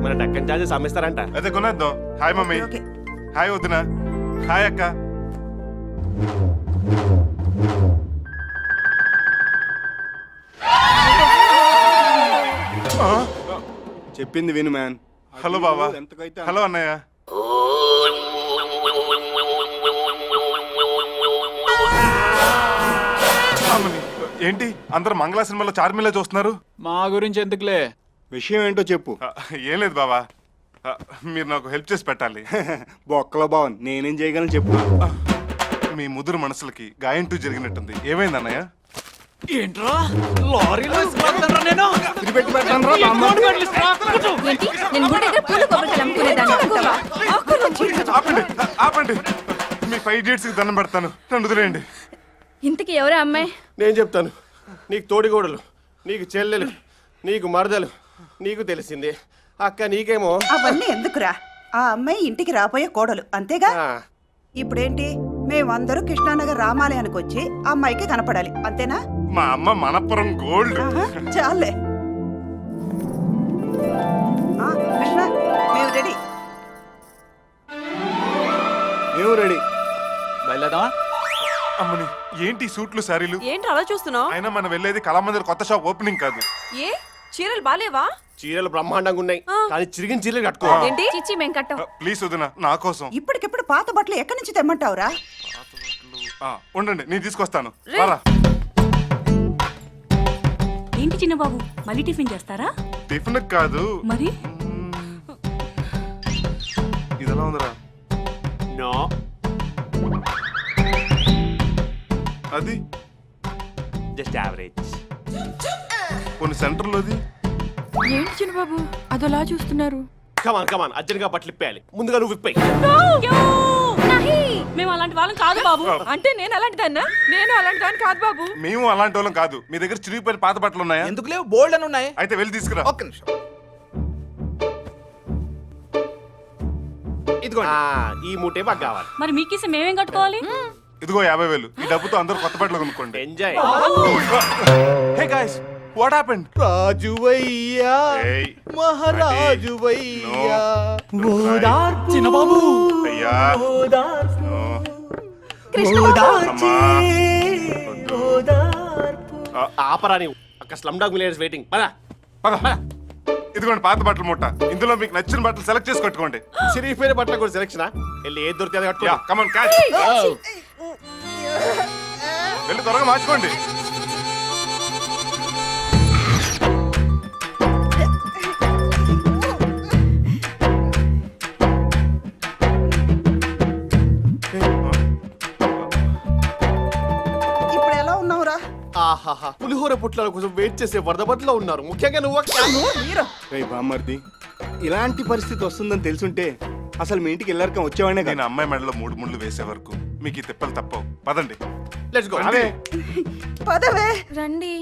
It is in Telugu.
మన డక్కన్ చార్జెస్ అమ్మేస్తారంట. అదే కొనేద్దాం. Hi mummy. ఓకే. హాయ్ వదిన. హాయ్ అక్క. చెప్పింది విను మ్యాన్. హలో బావా. ఎంతకైతే హలో అన్నయ్య. అమ్మని, ఏంటి అందరు మంగళ సినిమాలో చార్మిలా చూస్తున్నారు? మా గురించి ఎందుకులే, విషయం ఏంటో చెప్పు. ఏం లేదు బావా, మీరు నాకు హెల్ప్ చేసి పెట్టాలి. బొక్కలో బావన్ నేనేం చేయగలను చెప్పు. మీ ముదురు మనసులకి గాయం టూ జరిగినట్టుంది. ఏమైంది అన్నయ్య? ఏంట్రా లారీలో ఇసుకెళ్తానురా నేను? తిరిపెట్టి పెట్టాను రా బామ్మ. ఏంటి నేను గుడి దగ్గర పూలు కొబ్బరికాయలు అమ్ముకునేదాన్ని. ఆపండి ఆపండి, మీ 5 ఇడియట్స్ కి దండం పెడతాను, నన్ను వదిలేయండి. ఇంతకి ఎవరా అమ్మాయి? నేను చెప్తాను. నీకు తోడిగోడలు, నీకు చెల్లెలు, నీకు మరదలు, నీకు తెలిసిందే. అక్క నీకేమో అవన్నీ ఎందుకురా? ఆ అమ్మాయి ఇంటికి రాబోయే కోడలు అంతేగా. ఆ, ఇప్పుడేంటి, మేమందరూ కృష్ణానగర్ రామాలయానికి వచ్చి ఆ అమ్మాయికి కనపడాలి అంతేనా? మా అమ్మ మనపురం గోల్డ్. ఆహా, చాలే. కృష్ణ, మేము రెడీ. మేము రెడీ. బయలుదేరదామా? అమ్మని, ఏంటి సూట్లు సారీలు? ఏంటి అలా చూస్తున్నావు? అయినా మనం వెళ్ళేది కళామందిర్ కొత్త షాప్ ఓపెనింగ్ కాదు. ఏ చీరలు బాలేవా? చీరలు బ్రహ్మాండంగా ఉన్నాయి, కానీ చిరిగిన చీరలు కట్టుకో. ఏంటి చిచ్చి మేం కట్టం. ప్లీజ్ వదిన, నా కోసం. ఇప్పటికిప్పుడు పాత బట్టలు ఎక్కడి నుంచి తెమ్మంటావురా? ఉండండి, నేను తీసుకొస్తాను. రారా. ఏంటి చిన్న బాబు, మళ్ళీ టిఫిన్ చేస్తారా? టిఫిన్ కాదు మరి ఇదెలా ఉందిరా? నో, అది జస్ట్ యావరేజ్. కొన్ని సెంటర్లోది. ఏంటి చిన్నబాబు అదోలా చూస్తున్నారు? కమాన్ కమాన్, అర్జెంట్గా బట్టలు ఇప్పేయాలి. ముందుగా నువ్వు ఇప్పేయి. మేము అలాంటి వాళ్ళం కాదు బాబు. అంటే నేను అలాంటి దాన్నా? నేను అలాంటి దాన్ని కాదు బాబు. మేము అలాంటి వాళ్ళం కాదు. మీ దగ్గర చిరిగిపోయిన పాత బట్టలు ఉన్నాయా? ఎందుకు లేవు, బోల్డ్ అని ఉన్నాయి. అయితే వెళ్ళి తీసుకురా. ఒక్క నిమిషం. ఇదిగో ఈ మూటే మాకు కావాలి. మరి మీకేసి మేమేం కట్టుకోవాలి? ఇదిగో 50,000. ఈ డబ్బుతో అందరూ కొత్త బట్టలు కొనుక్కోండి. Enjoy. Hey guys, what happened? రాజువయ్యా, ఏయ్, మహారాజువయ్యా. చిన్న బాబు అయ్యా, నో. అమ్మా, వద్దు. ఆపరా నీవు. అక్కడ స్లమ్ డాగ్ మిలియనర్స్ వెయిటింగ్. పద. పద. ఇదిగోండి పాత బట్టల మూట. ఇందులో మీకు నచ్చిన బట్టలు సెలెక్ట్ చేసి కట్టుకోండి. చిరిగిపోయిన బట్టలు కూడా సెలక్షనా? వెళ్ళి ఏది దొరికితే అది కట్టుకో. Yeah, come on catch. వెళ్ళి త్వరగా మార్చుకోండి. ఇప్పుడు ఎలా ఉన్నావురా? ఆహాహా, పులిహోర పుట్ల కోసం వెయిట్ చేసే వరద బట్టలో ఉన్నారు. ముఖ్యంగా నువ్వు అక్క. మీరు రేయ్ బామ్మర్ది, ఇలాంటి పరిస్థితి వస్తుందని తెలుసుంటే అసలు మీ ఇంటికి వెళ్ళాక వచ్చేవాడినే నేను కదా. అమ్మాయి మెడలో 3 ముళ్ళు వేసే వరకు మీకు ఈ తిప్పలు తప్పవు. పదండి. Let's go. రండి. పదవే. రండి.